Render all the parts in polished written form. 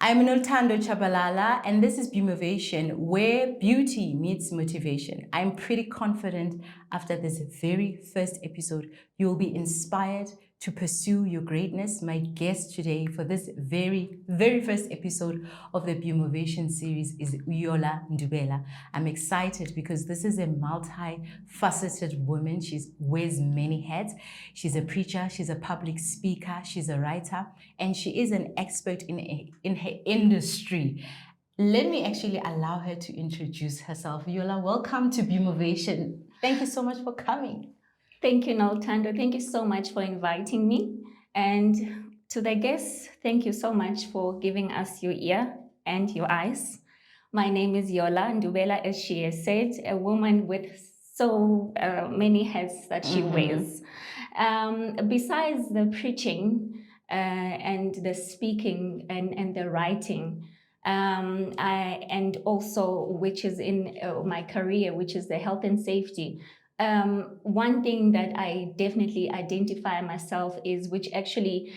I'm Noluthando and this is Beaumovation, where beauty meets motivation. I'm pretty confident after this very first episode, you'll be inspired to pursue your greatness. My guest today for this very first episode of the Beaumovation series is Yola Ndubela. I'm excited because this is a multi-faceted woman. She wears many hats. She's a preacher, she's a public speaker, she's a writer, and she is an expert in her industry. Let me actually allow her to introduce herself. Yola, welcome to Beaumovation. Thank you so much for coming. Thank you, Noluthando. Thank you so much for inviting me. And to the guests, thank you so much for giving us your ear and your eyes. My name is Yola Ndubela, as she has said, a woman with so many hats that she wears. Besides the preaching and the speaking and the writing, and also which is in my career, which is the health and safety. One thing that I definitely identify myself is, which actually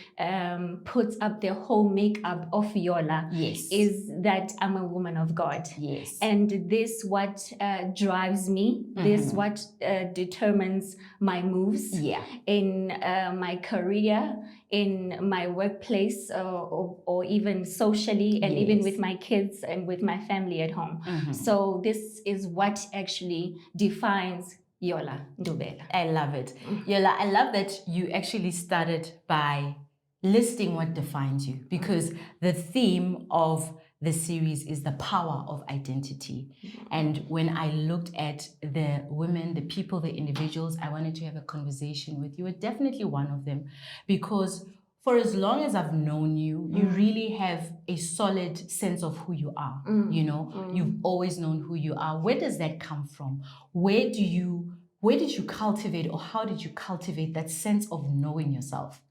puts up the whole makeup of Yola, Yes, is that I'm a woman of God. Yes. And this what drives me, this what determines my moves in my career, in my workplace, or even socially, and even with my kids and with my family at home. So this is what actually defines Yola Ndubela. I love it. Yola, I love that you actually started by listing what defines you, because the theme of the series is the power of identity. And when I looked at the women, the people, the individuals I wanted to have a conversation with, you were definitely one of them, because for as long as I've known you, you really have a solid sense of who you are. You know, you've always known who you are. Where does that come from? Where did you cultivate, or how did you cultivate that sense of knowing yourself?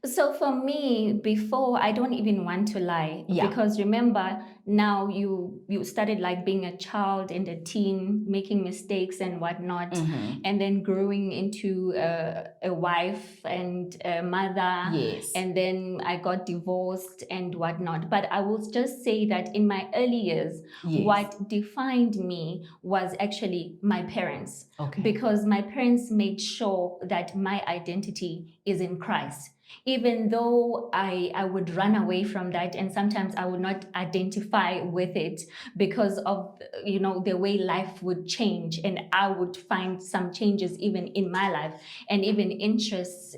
So for me, before, I don't even want to lie, because remember, now you started like being a child and a teen, making mistakes and whatnot, and then growing into a wife and a mother, and then I got divorced and whatnot. But I will just say that in my early years, what defined me was actually my parents, because my parents made sure that my identity is in Christ. Even though I would run away from that, and sometimes I would not identify with it because of, you know, the way life would change, and I would find some changes even in my life, and even interests,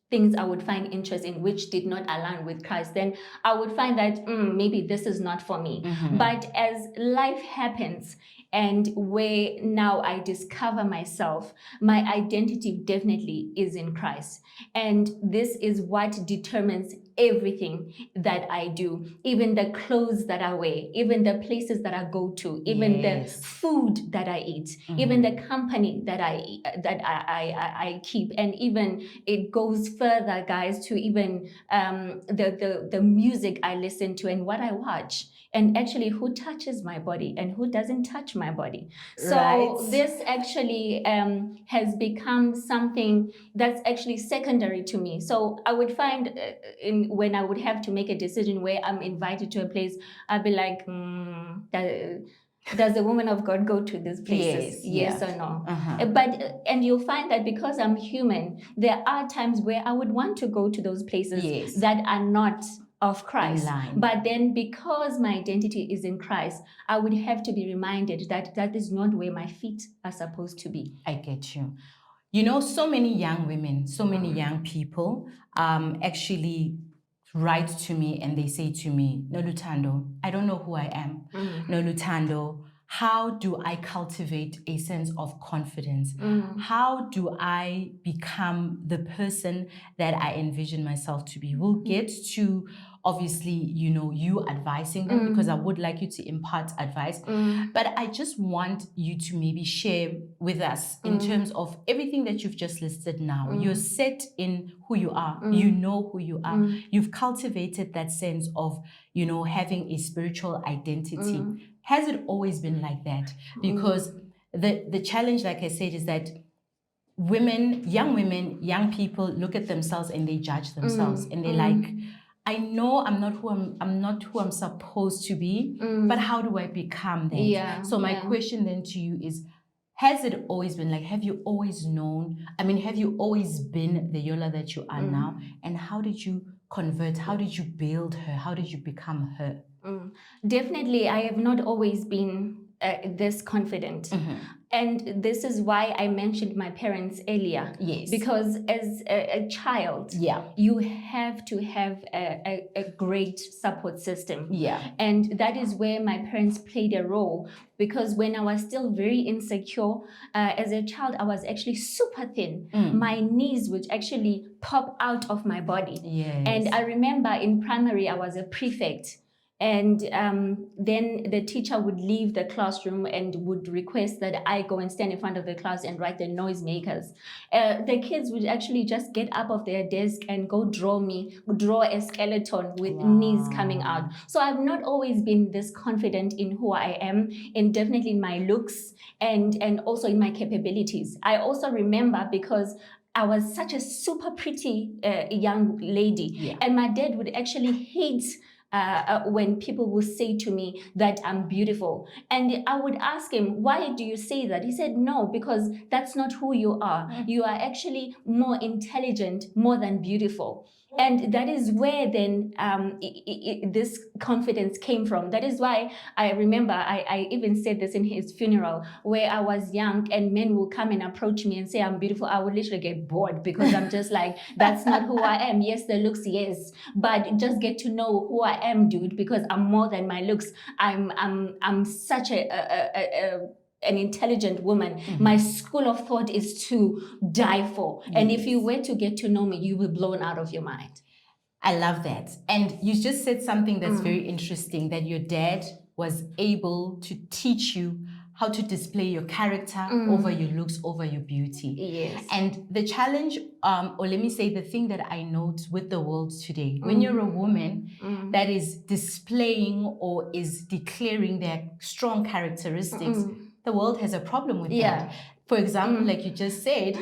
things I would find interest in which did not align with Christ, then I would find that maybe this is not for me. But as life happens, and where now I discover myself, my identity definitely is in Christ. And this is what determines everything that I do, even the clothes that I wear, even the places that I go to, even the food that I eat, even the company that I keep, and even it goes further, guys, to even the music I listen to and what I watch, and actually who touches my body and who doesn't touch my body. So this actually has become something that's actually secondary to me. So I would find when I would have to make a decision where I'm invited to a place, I'd be like, does the woman of God go to these places? Yes or no? But and you'll find that because I'm human, there are times where I would want to go to those places that are not of Christ. But then because my identity is in Christ, I would have to be reminded that that is not where my feet are supposed to be. I get you. You know, so many young women, so many young people actually write to me and they say to me, Noluthando, I don't know who I am. Noluthando, how do I cultivate a sense of confidence? How do I become the person that I envision myself to be? We'll get to, obviously, you know, you advising them, because I would like you to impart advice. But I just want you to maybe share with us in terms of everything that you've just listed now. You're set in who you are. You know who you are. You've cultivated that sense of, you know, having a spiritual identity. Has it always been like that? Because the challenge, like I said, is that young women, young people look at themselves and they judge themselves and they're like, I know I'm not who I'm supposed to be, but how do I become that? Yeah, So my question then to you is, has it always been like, have you always known? I mean, have you always been the Yola that you are now? And how did you convert? How did you build her? How did you become her? Definitely, I have not always been this confident. And this is why I mentioned my parents earlier. Yes. Because as a child, you have to have a great support system. Yeah. And that is where my parents played a role. Because when I was still very insecure, as a child, I was actually super thin. My knees would actually pop out of my body. Yes. And I remember in primary, I was a prefect. And then the teacher would leave the classroom and would request that I go and stand in front of the class and write the noisemakers. The kids would actually just get up off their desk and go draw a skeleton with knees coming out. So I've not always been this confident in who I am, and definitely in my looks and also in my capabilities. I also remember because I was such a super pretty young lady, and my dad would actually hate when people would say to me that I'm beautiful. And I would ask him, why do you say that? He said, no, because that's not who you are. You are actually more intelligent, more than beautiful. And that is where then this confidence came from. That is why I remember I even said this in his funeral, where I was young and men will come and approach me and say I'm beautiful. I would literally get bored because I'm just like, that's not who I am. Yes, the looks, yes, but just get to know who I am, dude, because I'm more than my looks. I'm such an intelligent woman. My school of thought is to die for. And if you were to get to know me, you will be blown out of your mind. I love that. And you just said something that's very interesting, that your dad was able to teach you how to display your character over your looks, over your beauty. Yes. And the challenge, or let me say the thing that I note with the world today, when you're a woman that is displaying or is declaring their strong characteristics, the world has a problem with that. For example, like you just said,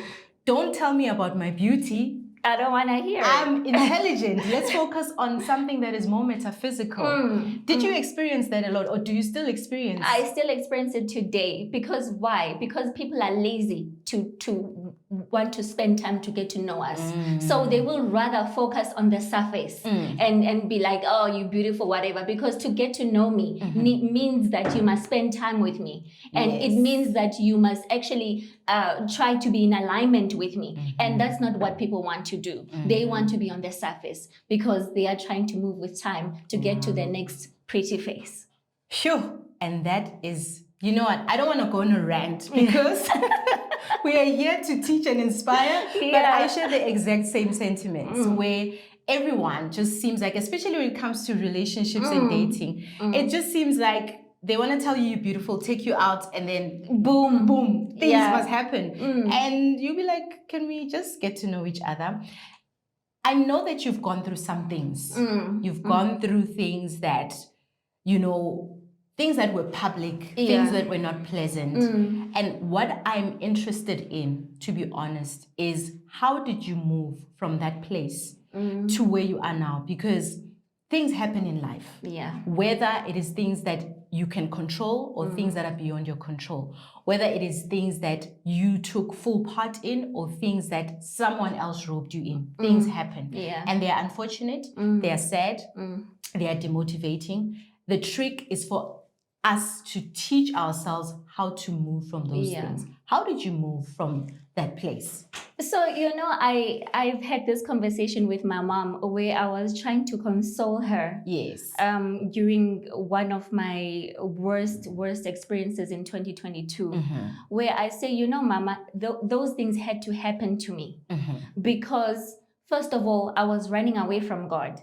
don't tell me about my beauty. I don't want to hear it. I'm intelligent. Let's focus on something that is more metaphysical. Did you experience that a lot, or do you still experience? I still experience it today. Because why? Because people are lazy to want to spend time to get to know us. So they will rather focus on the surface and be like, oh, you're beautiful, whatever. Because to get to know me means that you must spend time with me. And it means that you must actually try to be in alignment with me. And that's not what people want to do. They want to be on the surface because they are trying to move with time to get to the next pretty face. Sure. And that is, you know what, I don't want to go on a rant because we are here to teach and inspire, but I share the exact same sentiments where everyone just seems like, especially when it comes to relationships and dating, it just seems like they want to tell you you're beautiful, take you out, and then boom, boom, things must happen. And you'll be like, can we just get to know each other? I know that you've gone through some things. You've gone through things that, you know, things that were public, things that were not pleasant. And what I'm interested in, to be honest, is how did you move from that place to where you are now? Because things happen in life. Whether it is things that you can control or things that are beyond your control. Whether it is things that you took full part in or things that someone else roped you in. Things happen. And they are unfortunate, they are sad, they are demotivating. The trick is for us to teach ourselves how to move from those things. How did you move from that place? So, you know, I've had this conversation with my mom where I was trying to console her. During one of my worst experiences in 2022, where I say, you know, Mama, those things had to happen to me because, first of all, I was running away from God.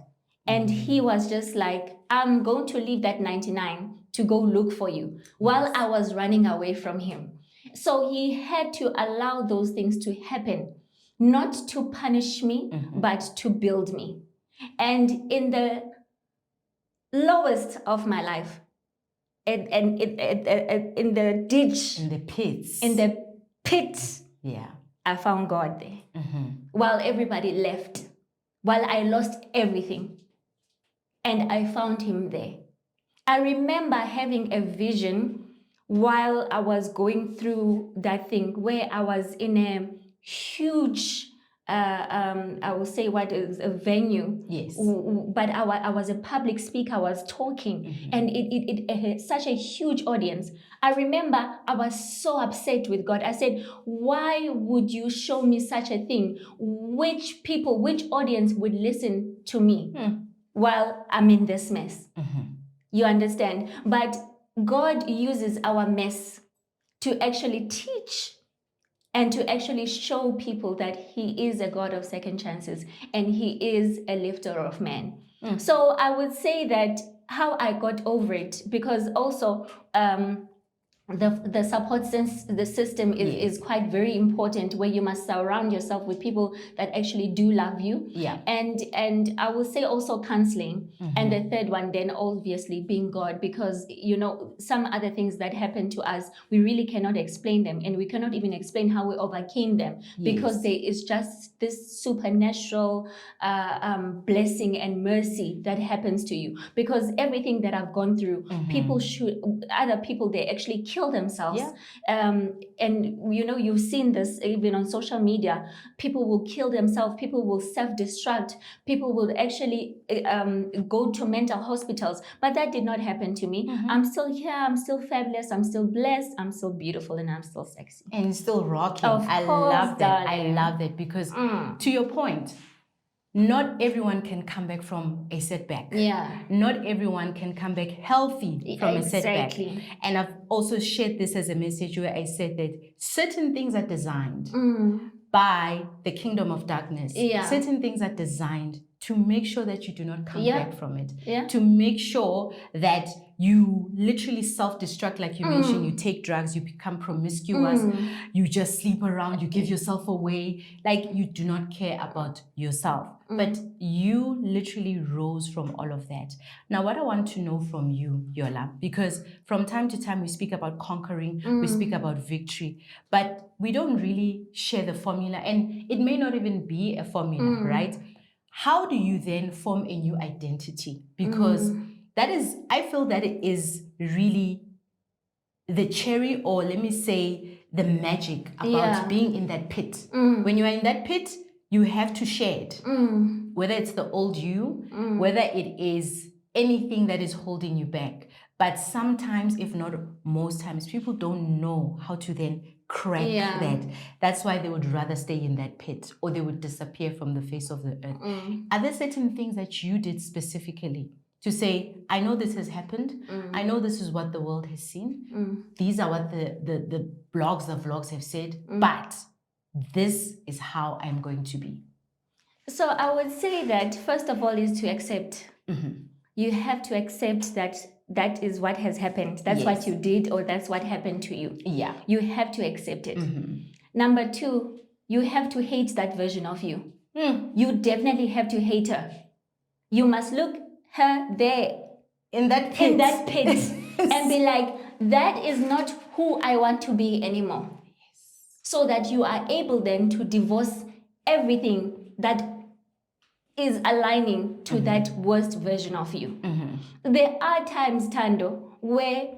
And he was just like, I'm going to leave that 99 to go look for you while I was running away from him. So he had to allow those things to happen, not to punish me, but to build me. And in the lowest of my life, in the ditch, in the pits, I found God there. While everybody left, while I lost everything, and I found him there. I remember having a vision while I was going through that thing where I was in a huge, I will say what is a venue. Yes. But I was a public speaker, I was talking, and it had such a huge audience. I remember I was so upset with God. I said, why would you show me such a thing? Which people, which audience would listen to me while I'm in this mess? You understand? But God uses our mess to actually teach and to actually show people that He is a God of second chances and He is a lifter of men. So I would say that how I got over it, because also the support the system is quite very important, where you must surround yourself with people that actually do love you. And I will say also counseling. And the third one then obviously being God, because some other things that happen to us, we really cannot explain them, and we cannot even explain how we overcame them, because there is just this supernatural blessing and mercy that happens to you. Because everything that I've gone through, other people, they actually kill themselves. And you've seen this even on social media. People will kill themselves, people will self-destruct, people will actually go to mental hospitals. But that did not happen to me. I'm still here, I'm still fabulous, I'm still blessed, I'm still beautiful, and I'm still sexy. And still rocking. I love that. I love that, because to your point, not everyone can come back from a setback. Not everyone can come back healthy from a setback. And I've also shared this as a message where I said that certain things are designed by the kingdom of darkness. Certain things are designed to make sure that you do not come back from it. To make sure that you literally self-destruct, like you mentioned. You take drugs, you become promiscuous, you just sleep around, you give yourself away, like you do not care about yourself. But you literally rose from all of that. Now, what I want to know from you, Yola, because from time to time we speak about conquering, we speak about victory, but we don't really share the formula, and it may not even be a formula, right? How do you then form a new identity? Because that is, I feel that it is really the cherry, or let me say the magic about being in that pit. When you are in that pit, you have to share it. Whether it's the old you, whether it is anything that is holding you back. But sometimes, if not most times, people don't know how to then crack that. That's why they would rather stay in that pit, or they would disappear from the face of the earth. Are there certain things that you did specifically to say, I know this has happened, I know this is what the world has seen, these are what the blogs, the vlogs have said, but this is how I'm going to be? So I would say that first of all is to accept. You have to accept that that is what has happened. That's what you did, or that's what happened to you. You have to accept it. Number two, you have to hate that version of you. You definitely have to hate her. You must look her there in that pit, and be like, that is not who I want to be anymore. So that you are able then to divorce everything that is aligning to that worst version of you. There are times, Thando, where,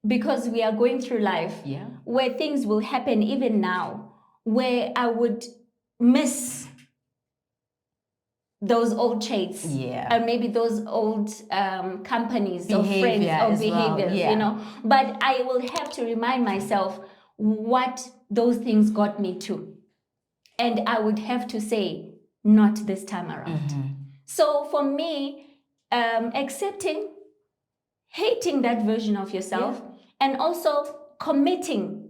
because we are going through life, where things will happen even now, where I would miss those old traits, or maybe those old companies or friends or behaviors, But I will have to remind myself what those things got me to. And I would have to say, not this time around. So for me, accepting, hating that version of yourself, and also committing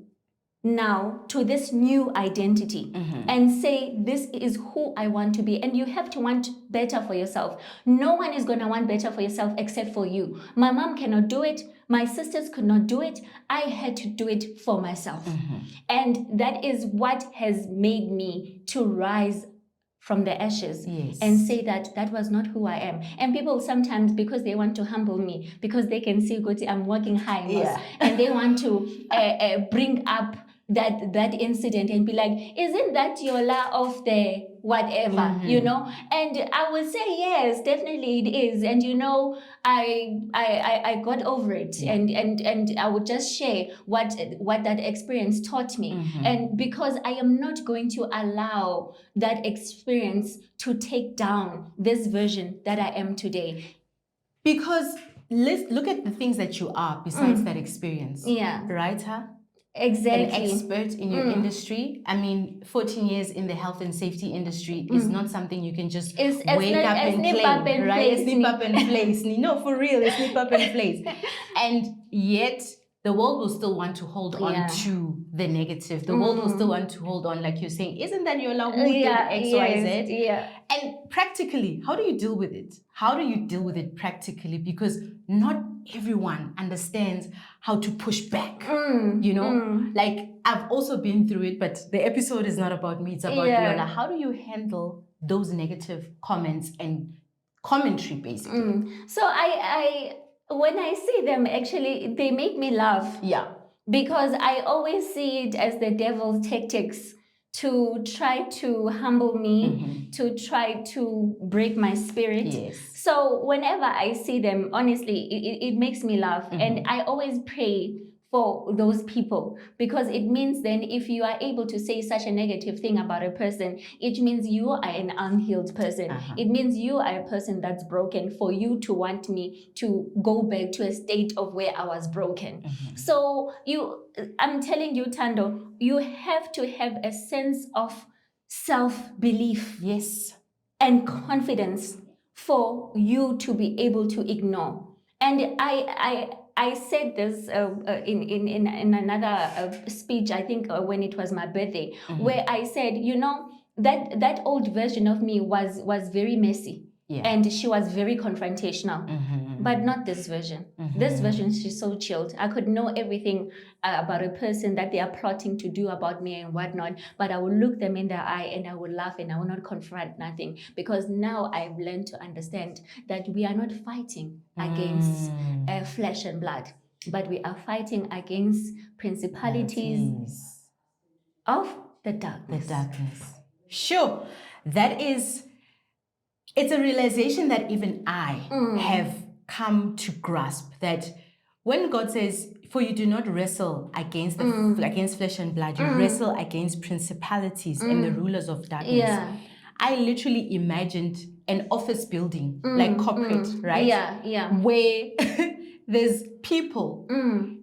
now to this new identity, and say, this is who I want to be. And you have to want better for yourself. No one is going to want better for yourself except for you. My mom cannot do it. My sisters could not do it. I had to do it for myself. And that is what has made me to rise from the ashes and say that that was not who I am. And people sometimes, because they want to humble me, because they can see I'm working high, and they want to bring up that incident and be like, isn't that Yola of the whatever, you know. And I would say yes, definitely it is. And you know, I got over it, and I would just share what that experience taught me. And because I am not going to allow that experience to take down this version that I am today. Because let's look at the things that you are besides that experience. Yeah. Writer, exactly, an expert in your industry. I mean, 14 years in the health and safety industry is not something you can just wake up and claim, right? Snip up and place. No, for real, it's snip up and place. And yet, the world will still want to hold on to the negative. The world will still want to hold on, like you're saying, isn't that Yola who did X, Y, Z? Yeah. And practically, how do you deal with it? How do you deal with it practically? Because not everyone understands how to push back, you know? Like, I've also been through it, but the episode is not about me, it's about Yola. How do you handle those negative comments and commentary, basically? So I when I see them, actually, they make me laugh. Yeah. Because I always see it as the devil's tactics to try to humble me, to try to break my spirit. Yes. So whenever I see them, honestly, it makes me laugh. And I always pray for those people, because it means then if you are able to say such a negative thing about a person, it means you are an unhealed person. It means you are a person that's broken, for you to want me to go back to a state of where I was broken. So I'm telling you, Thando, you have to have a sense of self-belief, yes, and confidence for you to be able to ignore. And I said this in another speech, I think when it was my birthday, where I said, you know, that old version of me was very messy. And she was very confrontational, but not this version. This version, she's so chilled. I could know everything about a person that they are plotting to do about me and whatnot, but I will look them in the eye and I will laugh and I will not confront nothing, because now I've learned to understand that we are not fighting against flesh and blood, but we are fighting against principalities of the darkness. Sure, it's a realization that even I have come to grasp, that when God says, for you do not wrestle against against flesh and blood, you wrestle against principalities and the rulers of darkness. I literally imagined an office building, like corporate, right? Where there's people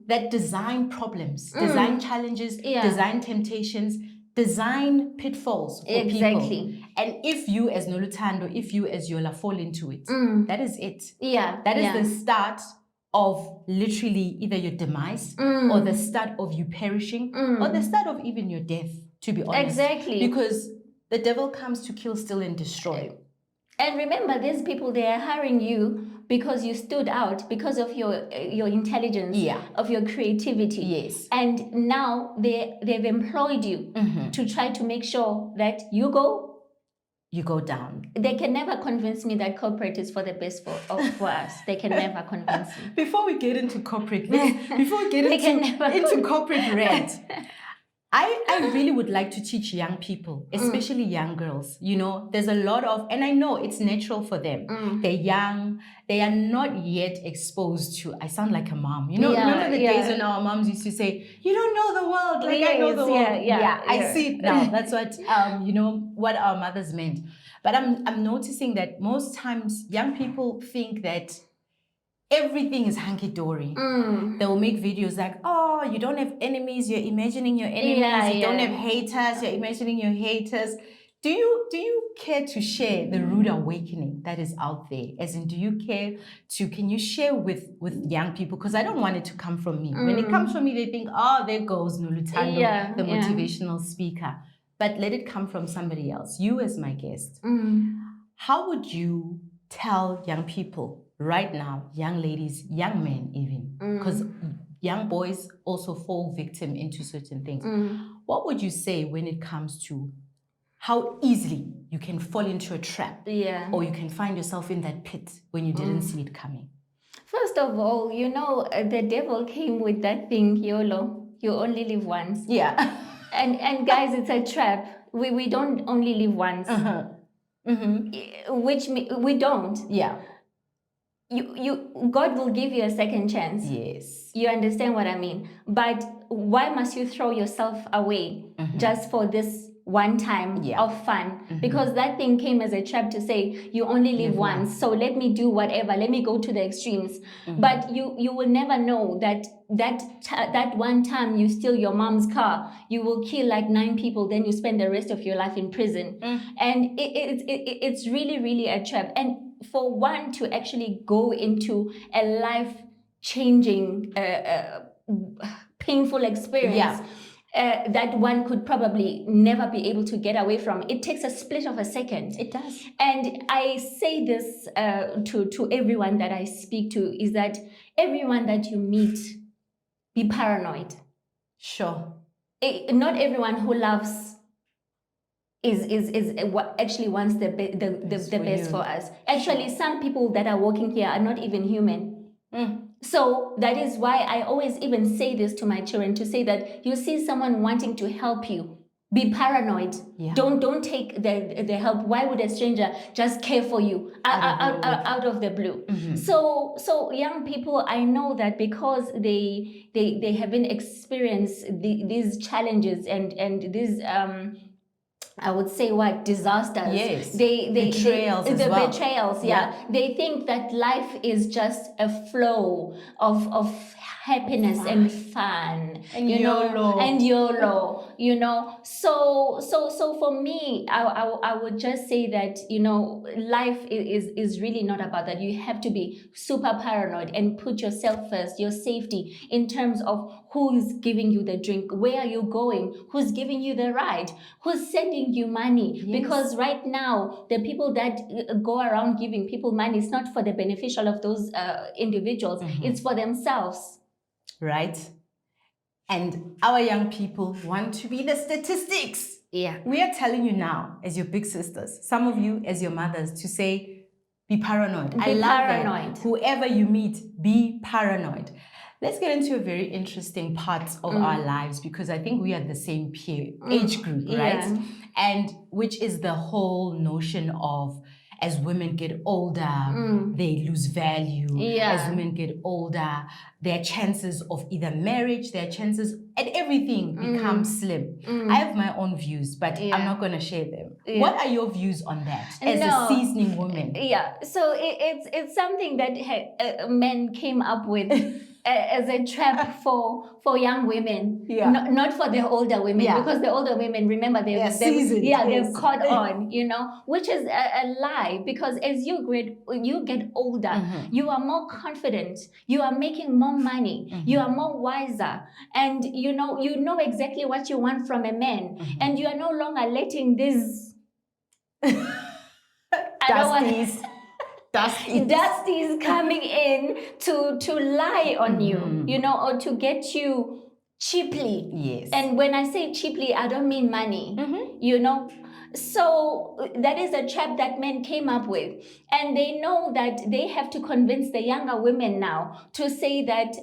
that design problems, design challenges, design temptations, design pitfalls for people. And if you as Noluthando, if you as Yola fall into it, that is it. That is the start of literally either your demise or the start of you perishing or the start of even your death, to be honest. Because the devil comes to kill, steal, and destroy. And remember, these people, they are hiring you because you stood out, because of your intelligence, of your creativity. And now they've employed you to try to make sure that you go down. They can never convince me that corporate is for the best for us. They can never convince me. Before we get into corporate, into corporate rent, I really would like to teach young people, especially young girls. You know, there's a lot of, and I know it's natural for them. They're young, they are not yet exposed to, I sound like a mom. You know, remember the days when our moms used to say, you don't know the world, like I know the world. I see it now. That's what, what our mothers meant. But I'm noticing that most times young people think that everything is hunky-dory. They will make videos like, oh, you don't have enemies, you're imagining your enemies. You don't have haters, you're imagining your haters. Do you care to share the rude awakening that is out there? As in, can you share with young people? Because I don't want it to come from me. When it comes from me, they think, oh, there goes Noluthando, the motivational speaker. But let it come from somebody else. You as my guest. How would you tell young people right now, young ladies, young men even, because young boys also fall victim into certain things. What would you say when it comes to how easily you can fall into a trap, or you can find yourself in that pit when you didn't see it coming? First of all, you know, the devil came with that thing, YOLO. You only live once. Yeah. And guys, it's a trap. we don't only live once, which we don't. Yeah. God will give you a second chance. Yes. You understand what I mean? But why must you throw yourself away just for this one time of fun? Because that thing came as a trap to say you only live once, so let me do whatever, let me go to the extremes. But you will never know that one time you steal your mom's car, you will kill like 9 people, then you spend the rest of your life in prison. And it's really, really a trap. And for one to actually go into a life-changing, painful experience that one could probably never be able to get away from, it takes a split of a second. It does. And I say this to everyone that I speak to, is that everyone that you meet, be paranoid. Sure. Not everyone who loves is what actually wants the best for us. Actually, some people that are walking here are not even human. So that is why I always even say this to my children, to say that you see someone wanting to help you, be paranoid. Don't take the help. Why would a stranger just care for you out of the blue? So young people, I know that because they haven't experienced these challenges and these I would say what disasters. Yes. Betrayals as well. Betrayals. They think that life is just a flow of happiness and fun, and YOLO. So for me, I would just say that life is really not about that. You have to be super paranoid and put yourself first, your safety, in terms of who's giving you the drink, where are you going, who's giving you the ride, who's sending you money. Because right now the people that go around giving people money, it's not for the beneficial of those individuals, it's for themselves. Right? And our young people want to be the statistics. We are telling you now, as your big sisters, some of you as your mothers, to say, be paranoid. I love that. Whoever you meet, be paranoid. Let's get into a very interesting part of our lives, because I think we are the same age group, right? And which is the whole notion of, as women get older, they lose value. As women get older, their chances of either marriage, their chances and everything become slim. I have my own views, but I'm not going to share them. What are your views on that as a seasoning woman? So it's something that men came up with as a trap for young women, not for the older women, because the older women, remember, they've caught on, which is a lie. Because as you get older, you are more confident, you are making more money, you are more wiser, and you know exactly what you want from a man, and you are no longer letting these Dusties coming in to lie on you, or to get you cheaply. And when I say cheaply, I don't mean money, So that is a trap that men came up with. And they know that they have to convince the younger women now to say that,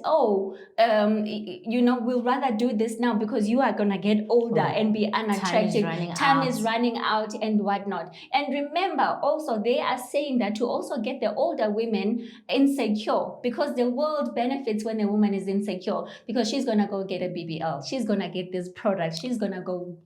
we'll rather do this now because you are going to get older and be unattractive. Time is running out and whatnot. And remember, also, they are saying that to also get the older women insecure, because the world benefits when a woman is insecure, because she's going to go get a BBL. She's going to get this product. She's going to go,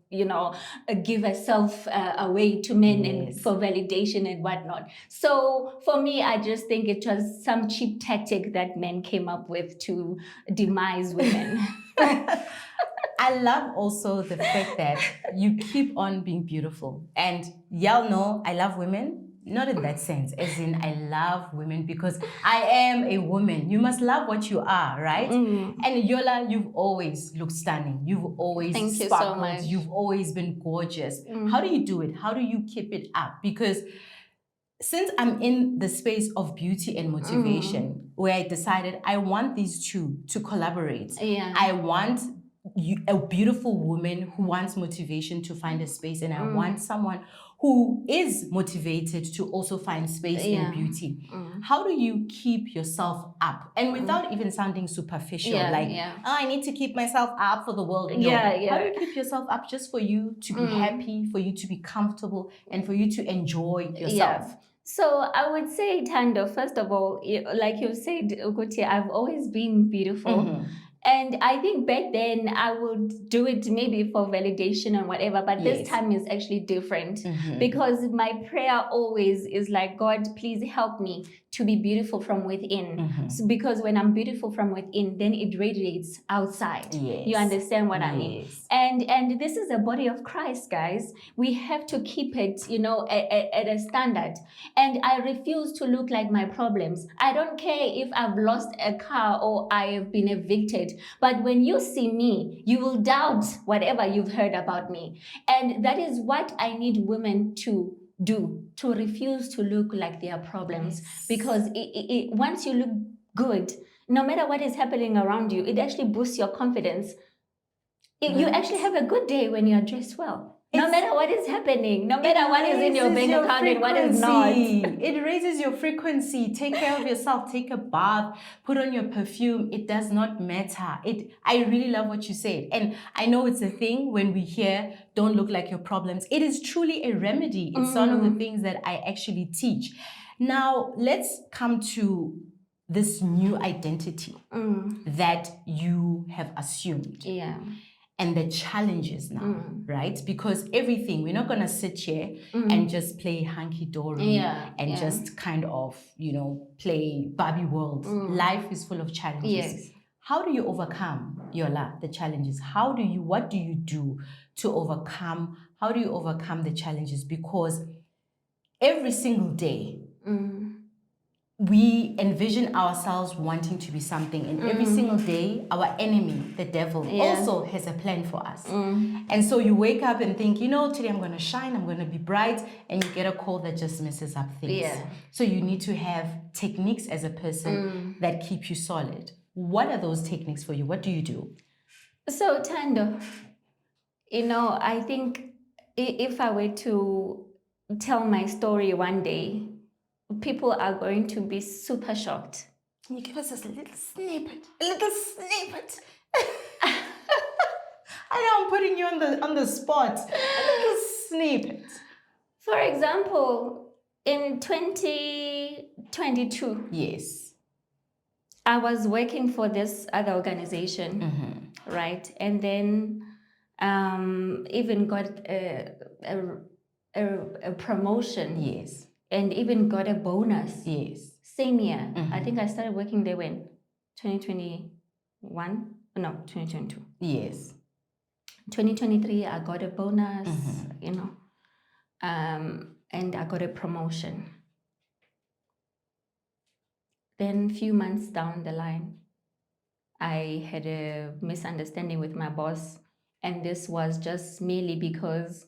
give herself away to men and for validation and whatnot. So for me, I just think it was some cheap tactic that men came up with to demise women. I love also the fact that you keep on being beautiful. And y'all know I love women. Not in that sense, as in I love women because I am a woman. You must love what you are, right? And Yola, you've always looked stunning. You've always sparkled. So much. You've always been gorgeous. How do you do it? How do you keep it up? Because since I'm in the space of beauty and motivation, where I decided I want these two to collaborate. I want a beautiful woman who wants motivation to find a space, and I want someone who is motivated to also find space in beauty. How do you keep yourself up? And without even sounding superficial, oh, I need to keep myself up for the world. No. How do you keep yourself up just for you to be happy, for you to be comfortable, and for you to enjoy yourself? So I would say, Tando, first of all, like you said, Ukuti, I've always been beautiful. And I think back then I would do it maybe for validation and whatever, but this time is actually different because my prayer always is like, God, please help me to be beautiful from within. So because when I'm beautiful from within, then it radiates outside. You understand what I mean? And this is a body of Christ, guys. We have to keep it, at a standard. And I refuse to look like my problems. I don't care if I've lost a car or I have been evicted. But when you see me, you will doubt whatever you've heard about me. And that is what I need women to do, to refuse to look like their problems. Because once you look good, no matter what is happening around you, it actually boosts your confidence. You actually have a good day when you are dressed well. No matter what is happening, no matter what is in your bank account and what is not. It raises your frequency. Take care of yourself. Take a bath. Put on your perfume. It does not matter. I really love what you said. And I know it's a thing when we hear, don't look like your problems. It is truly a remedy. It's one of the things that I actually teach. Now, let's come to this new identity that you have assumed. And the challenges now, right? Because everything, we're not going to sit here and just play hunky-dory and just kind of, play Barbie world. Life is full of challenges. How do you overcome, Yola, the challenges? What do you do to overcome? How do you overcome the challenges? Because every single day, we envision ourselves wanting to be something, and every single day our enemy, the devil, also has a plan for us. And so you wake up and think, today I'm going to shine, I'm going to be bright, and you get a call that just messes up things. So you need to have techniques as a person that keep you solid. What are those techniques for you? What do you do? So Tando, I think if I were to tell my story one day, people are going to be super shocked. Can you give us a little snippet? A little snippet. I know I'm putting you on the spot. A little snippet. For example, in 2022, yes, I was working for this other organization, right? And then even got a promotion. Yes. And even got a bonus. Yes. Same year. I think I started working there when? 2021? No, 2022. Yes. 2023, I got a bonus, and I got a promotion. Then a few months down the line, I had a misunderstanding with my boss, and this was just merely because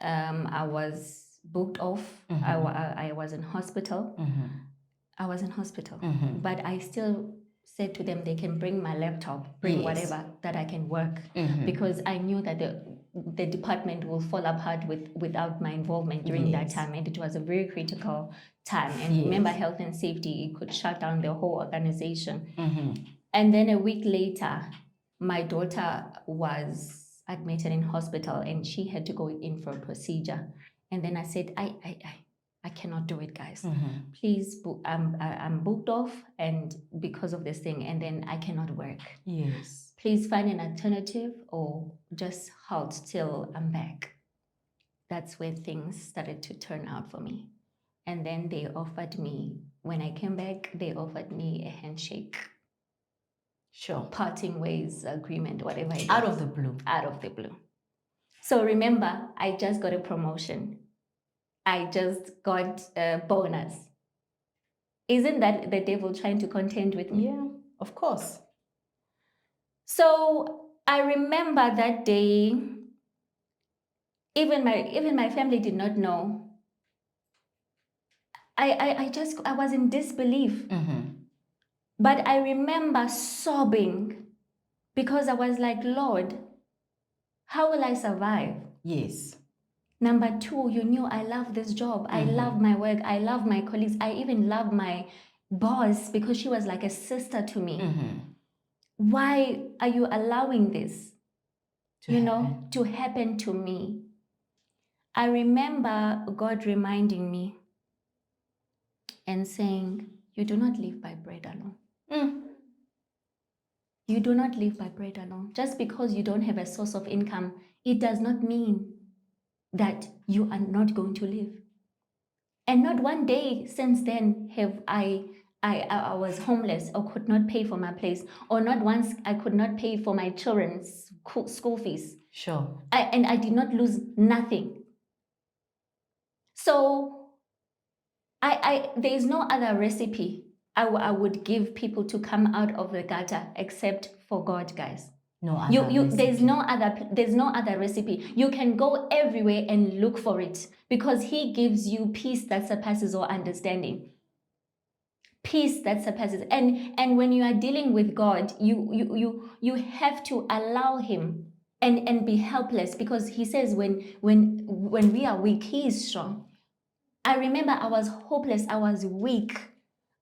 I was booked off. I was in hospital. I was in hospital, but I still said to them they can bring my laptop, bring whatever that I can work, because I knew that the department will fall apart without my involvement during that time, and it was a very critical time. And remember, health and safety, it could shut down the whole organization. And then a week later, my daughter was admitted in hospital, and she had to go in for a procedure. And then I said, I cannot do it, guys. Please, I'm booked off, and because of this thing, and then I cannot work. Yes. Please find an alternative or just halt till I'm back. That's where things started to turn out for me. And then they offered me, when I came back, they offered me a handshake. Sure. Parting ways agreement, whatever it is. Out of the blue. Out of the blue. So remember, I just got a promotion. I just got a bonus. Isn't that the devil trying to contend with me? Yeah, of course. So I remember that day, even my family did not know. I was in disbelief. But I remember sobbing because I was like, Lord, how will I survive? Yes. Number two, you knew I love this job. I love my work. I love my colleagues. I even love my boss because she was like a sister to me. Why are you allowing this, to happen to me? I remember God reminding me and saying, you do not live by bread alone. You do not live by bread alone. Just because you don't have a source of income, it does not mean that you are not going to live. And not one day since then have I was homeless or could not pay for my place, or not once I could not pay for my children's school fees. Sure. And I did not lose nothing. So there is no other recipe I would give people to come out of the gutter except for God, guys. No other recipe. There's no other recipe. You can go everywhere and look for it because He gives you peace that surpasses all understanding. Peace that surpasses. And when you are dealing with God, you have to allow Him and be helpless, because He says when we are weak, He is strong. I remember I was hopeless, I was weak,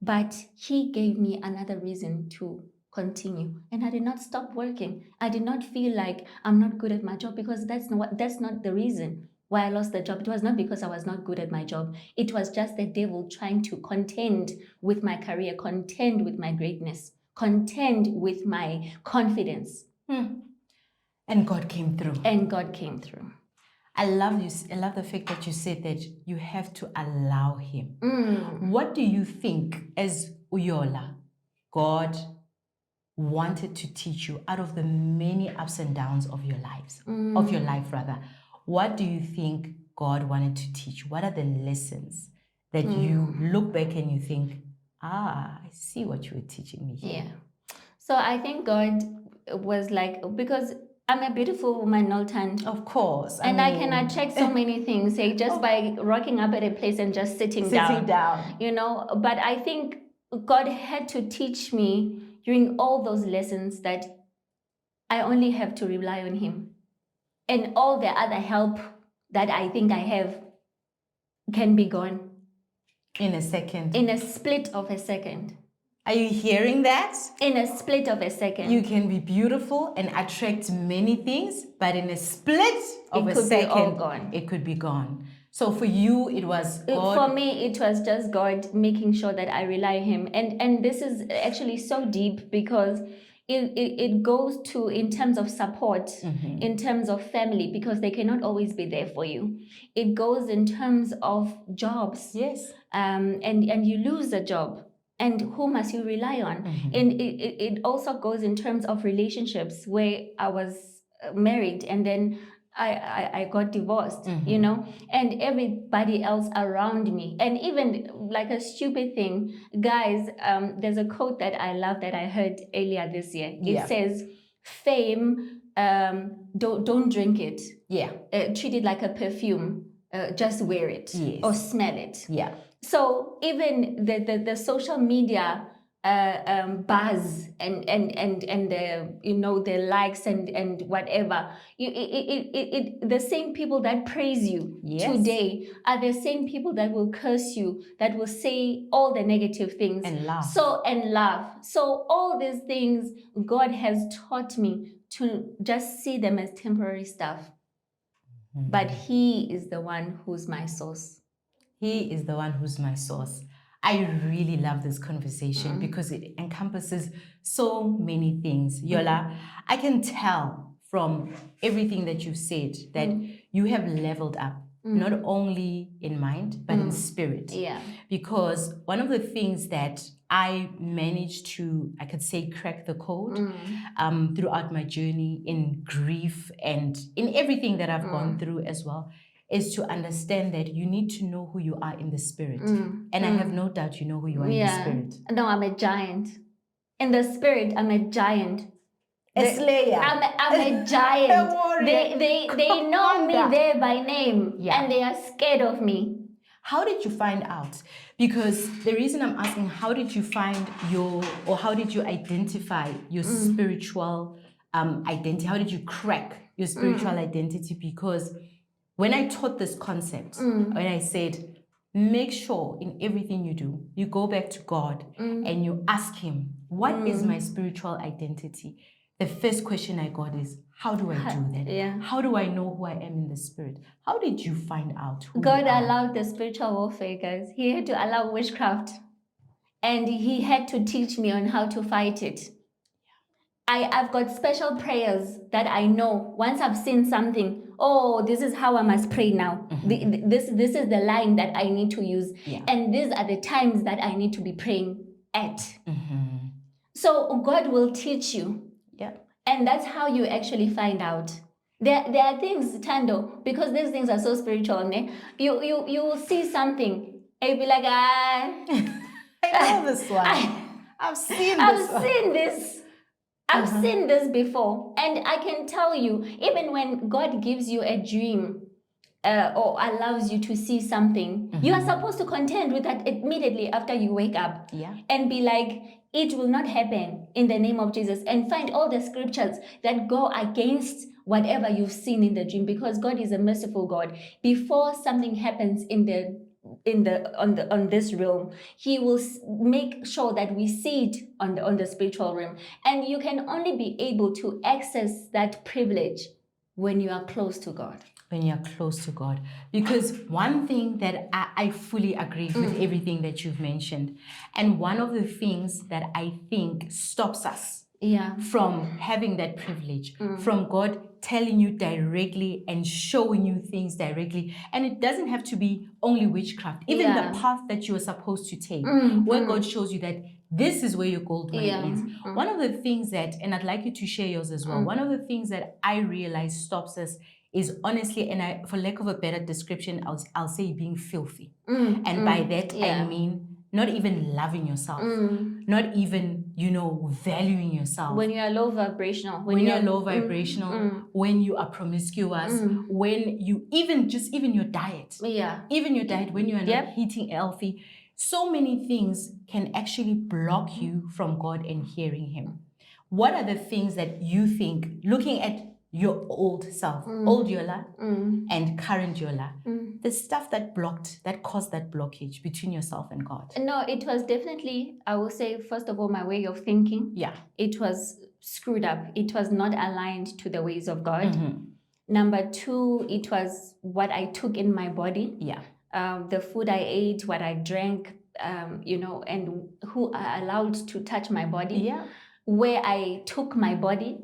but He gave me another reason to continue. And I did not stop working. I did not feel like I'm not good at my job, because that's not the reason why I lost the job. It was not because I was not good at my job. It was just the devil trying to contend with my career, contend with my greatness, contend with my confidence. And God came through. And God came through. I love the fact that you said that you have to allow Him. What do you think, as Yola, God wanted to teach you out of the many ups and downs of your life rather? What do you think God wanted to teach you? What are the lessons that you look back and you think, I see what you were teaching me here? Yeah. So I think God was like, because I'm a beautiful woman, Noluthando. Of course. I can attract so many things, just by rocking up at a place and just sitting down. But I think God had to teach me during all those lessons that I only have to rely on Him. And all the other help that I think I have can be gone. In a second. In a split of a second. Are you hearing that? In a split of a second. You can be beautiful and attract many things, but in a split of a second, it could be gone. So for you, it was God. For me, it was just God making sure that I rely on Him. And this is actually so deep, because it goes to, in terms of support, in terms of family, because they cannot always be there for you. It goes in terms of jobs. Yes. And you lose a job. And who must you rely on? And it also goes in terms of relationships, where I was married and then I got divorced, and everybody else around me. And even like a stupid thing, guys, there's a quote that I love that I heard earlier this year. It says, fame, don't drink it. Yeah. Treat it like a perfume. Just wear it or smell it. Yeah. So even the social media buzz and the likes and whatever, the same people that praise you today are the same people that will curse you, that will say all the negative things and laugh. So all these things, God has taught me to just see them as temporary stuff. But He is the one who's my source. He is the one who's my source. I really love this conversation because it encompasses so many things. Yola, I can tell from everything that you said that you have leveled up, not only in mind, but in spirit. Yeah. Because one of the things that I managed to, I could say, crack the code throughout my journey in grief and in everything that I've gone through as well, is to understand that you need to know who you are in the spirit. And I have no doubt you know who you are in the spirit. No, I'm a giant. In the spirit, I'm a giant. A slayer. I'm a giant. A warrior. They know me there by name, and they are scared of me. How did you find out? Because the reason I'm asking, how did you find how did you identify your spiritual identity? How did you crack your spiritual identity? Because when I taught this concept, when I said, make sure in everything you do, you go back to God and you ask Him, what is my spiritual identity? The first question I got is, how do I do that? Yeah. How do I know who I am in the spirit? How did you find out who God you are? allowed the spiritual warfare, guys. He had to allow witchcraft. And He had to teach me on how to fight it. I've got special prayers that I know once I've seen something, oh, this is how I must pray now. This is the line that I need to use. Yeah. And these are the times that I need to be praying at. So God will teach you. Yeah. And that's how you actually find out. There are things, Tando, because these things are so spiritual, né? You will see something and you'll be like, I know this one. I've seen this. I've seen this before. And I can tell you, even when God gives you a dream or allows you to see something, you are supposed to contend with that immediately after you wake up. Yeah. And be like, it will not happen in the name of Jesus. And find all the scriptures that go against whatever you've seen in the dream, because God is a merciful God. Before something happens on this realm, He will make sure that we see it on the spiritual realm. And you can only be able to access that privilege when you are close to God. When you're close to God. Because one thing that I fully agree with everything that you've mentioned, and one of the things that I think stops us from having that privilege, from God telling you directly and showing you things directly. And it doesn't have to be only witchcraft, even the path that you are supposed to take, where God shows you that this is where your gold mine is. One of the things that, and I'd like you to share yours as well, one of the things that I realize stops us is honestly, and I, for lack of a better description, I'll say being filthy. And by that, I mean not even loving yourself, not even, valuing yourself. When you are low vibrational. When you're low vibrational, when you are promiscuous, when you even your diet. Yeah. Even your diet, when you are not eating healthy. So many things can actually block you from God and hearing Him. What are the things that you think, looking at your old self, old Yola and current Yola, the stuff that caused that blockage between yourself and God? No, it was definitely, I will say, first of all, my way of thinking. Yeah. It was screwed up. It was not aligned to the ways of God. Number two, it was what I took in my body. Yeah. The food I ate, what I drank, and who I allowed to touch my body. Yeah. Where I took my body.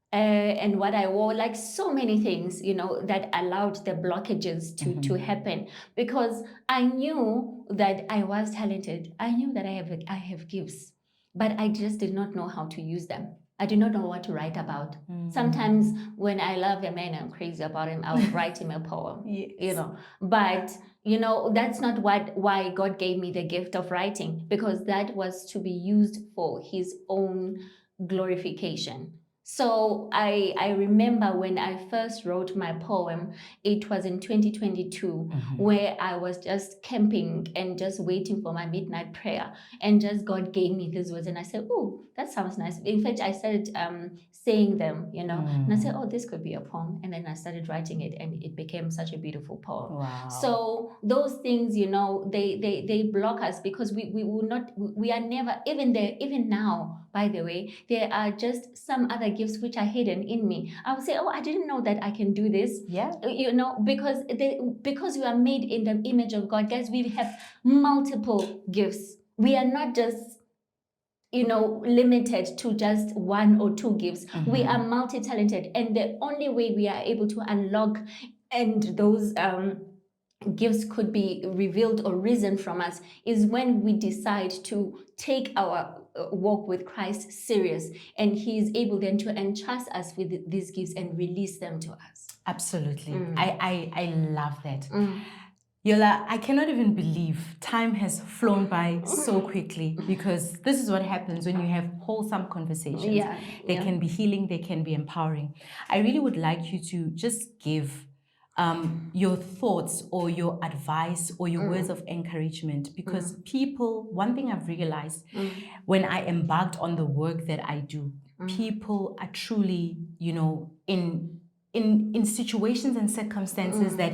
And what I wore, like so many things, that allowed the blockages to happen, because I knew that I was talented. I knew that I have gifts, but I just did not know how to use them. I did not know what to write about. Sometimes when I love a man, I'm crazy about him, I'll write him a poem. Yes. But that's not why God gave me the gift of writing, because that was to be used for His own glorification. So I remember when I first wrote my poem, it was in 2022, where I was just camping and just waiting for my midnight prayer, and just God gave me these words, and I said, oh, that sounds nice. In fact, I started saying them, and I said, oh, this could be a poem, and then I started writing it, and it became such a beautiful poem. Wow. So those things, they block us, because we are never, even now, by the way, there are just some other gifts which are hidden in me. I would say, oh, I didn't know that I can do this. Yeah. Because we are made in the image of God, guys, we have multiple gifts. We are not just limited to just one or two gifts. We are multi-talented, and the only way we are able to unlock and those gifts could be revealed or risen from us is when we decide to take our walk with Christ serious, and He is able then to entrust us with these gifts and release them to us. Absolutely. I love that. Yola, I cannot even believe time has flown by so quickly, because this is what happens when you have wholesome conversations. They can be healing, they can be empowering. I really would like you to just give your thoughts or your advice or your words of encouragement, because people, one thing I've realized when I embarked on the work that I do, people are truly, in in situations and circumstances that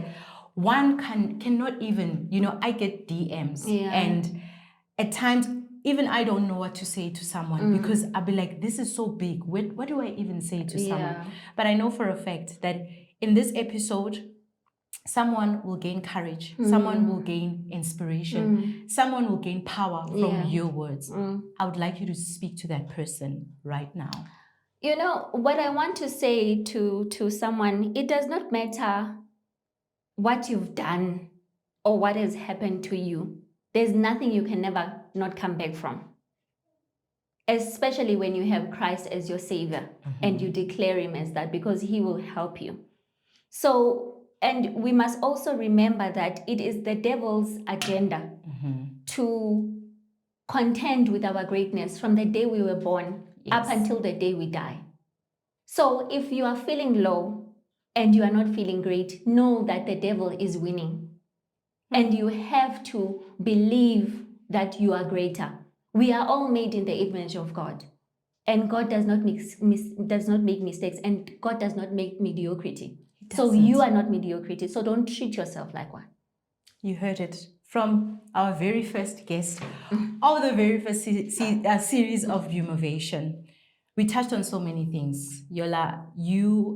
one cannot even, I get DMs and at times even I don't know what to say to someone because I'll be like, this is so big. What do I even say to someone? But I know for a fact that in this episode, someone will gain courage, someone will gain inspiration, someone will gain power from your words. I would like you to speak to that person right now. What I want to say to someone, it does not matter what you've done or what has happened to you. There's nothing you can never not come back from. Especially when you have Christ as your savior and you declare him as that, because he will help you. So, and we must also remember that it is the devil's agenda to contend with our greatness from the day we were born up until the day we die. So if you are feeling low and you are not feeling great, know that the devil is winning. And you have to believe that you are greater. We are all made in the image of God. And God does not make mistakes, and God does not make mediocrity. So you are not mediocrity. So don't treat yourself like one. You heard it from our very first guest of the very first series of Bumovation. We touched on so many things. Yola,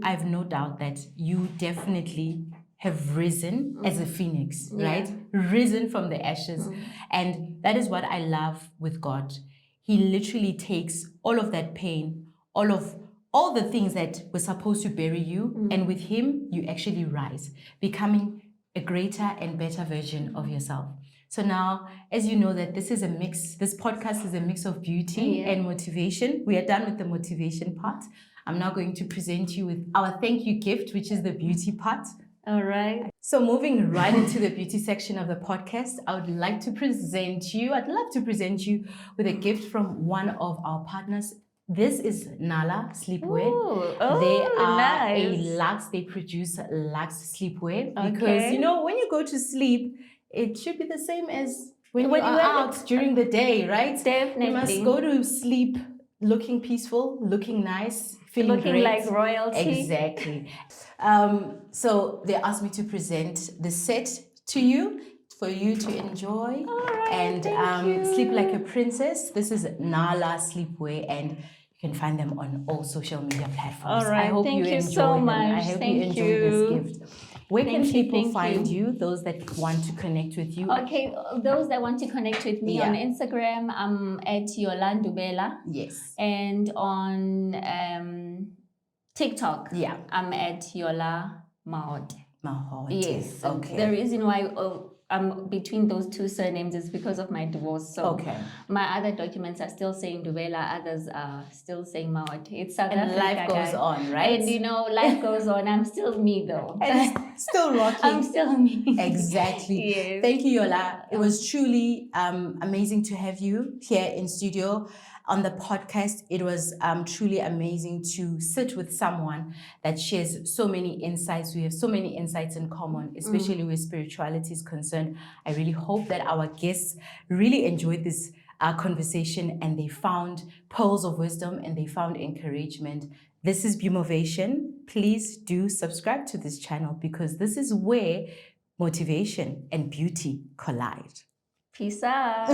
I've no doubt that you definitely have risen as a phoenix, right? Risen from the ashes. And that is what I love with God. He literally takes all of that pain, all the things that were supposed to bury you, and with him, you actually rise, becoming a greater and better version of yourself. So now, as you know that this podcast is a mix of beauty and motivation. We are done with the motivation part. I'm now going to present you with our thank you gift, which is the beauty part. All right. So moving right into the beauty section of the podcast, I'd love to present you with a gift from one of our partners. This is Nala Sleepwear. They are a Luxe. They produce Luxe sleepwear because when you go to sleep, it should be the same as when you are out during the day, right? Definitely. You must go to sleep looking peaceful, looking nice, feeling looking great. like royalty. Exactly. So they asked me to present the set to you for you to enjoy and sleep like a princess. This is Nala Sleepwear, and you can find them on all social media platforms. All right. I hope Thank you you enjoy so them. much. I hope Thank you enjoy this gift. Where can people find you? Those that want to connect with you? Okay, those that want to connect with me on Instagram, I'm at Yola Ndubela. Yes. And on TikTok, I'm at Yola Maod. Yes. Okay. The reason why I'm between those two surnames is because of my divorce. So my other documents are still saying Ndubela, others are still saying Maod. It's South Africa. Life goes on, right? And life goes on. I'm still me though. And still rocking. I'm still me. Exactly. Yes. Thank you, Yola. It was truly amazing to have you here in studio on the podcast. It was truly amazing to sit with someone that shares so many insights. We have so many insights in common, especially where spirituality is concerned. I really hope that our guests really enjoyed this conversation and they found pearls of wisdom and they found encouragement. This is Bumovation. Please do subscribe to this channel because this is where motivation and beauty collide. Peace out.